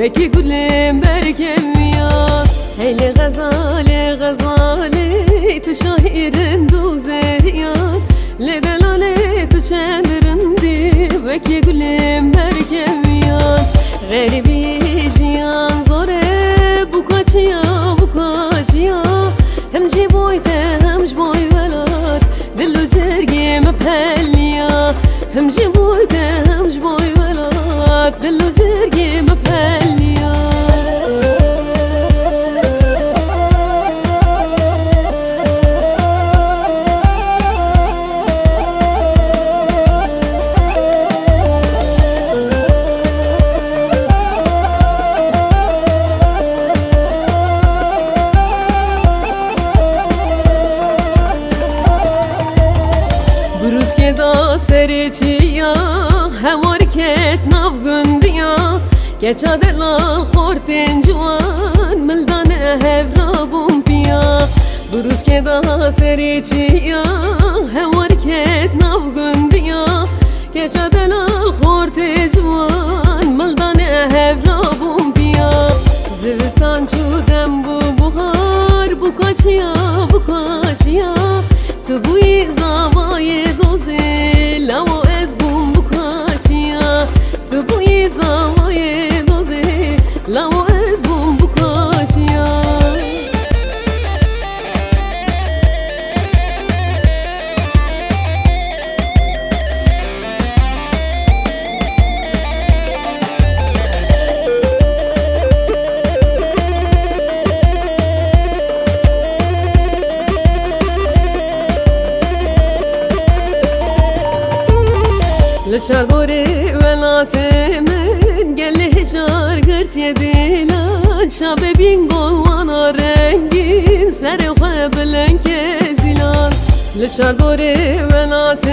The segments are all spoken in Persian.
وکی گلم برکم یا هیل غزاله غزاله تو شاهیرم دوزه یا لدلاله تو چندرندی وکی گلم برکم یا غریبی جیان زوره بکاچیا بکاچیا هم جی بویته هم جبوی ولاد دلو جرگی مپلیا هم جی بویته هم جبوی ولاد دلو جرگی مپلیا بروز که دا سری چیا هوار کت ناف گندیا گچا دلال خورتین جوان ملدانه هفرا بوم پیا بروز که دا سری چیا هوار کت ناف گندیا گچا دلال خورتین جوان ملدانه هفرا بوم پیا زوستان چودم بو بخار بکاچیا بکاچیا تو بوی زوای دوزه لو از بوم بکاچیا تو بوی زوای دوزه لو از بوم بکاچیا لشار دوری ولات من گله هشار گرت یدیلان شاب بین گلوانا رنگین سر خوابلن که زیلان لشار دوری ولات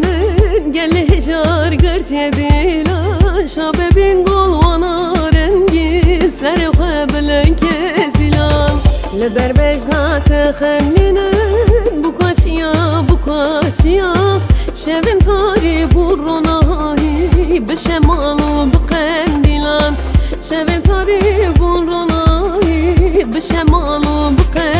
من گله هشار گرت یدیلان شاب بین گلوانا رنگین سر خوابلن که زیلان لبر بجنات خمینن بکاچیا بکاچیا شبم تاری برونایی به شمال و بقندیلان شبم تاری برونایی به شمال و بقندیلان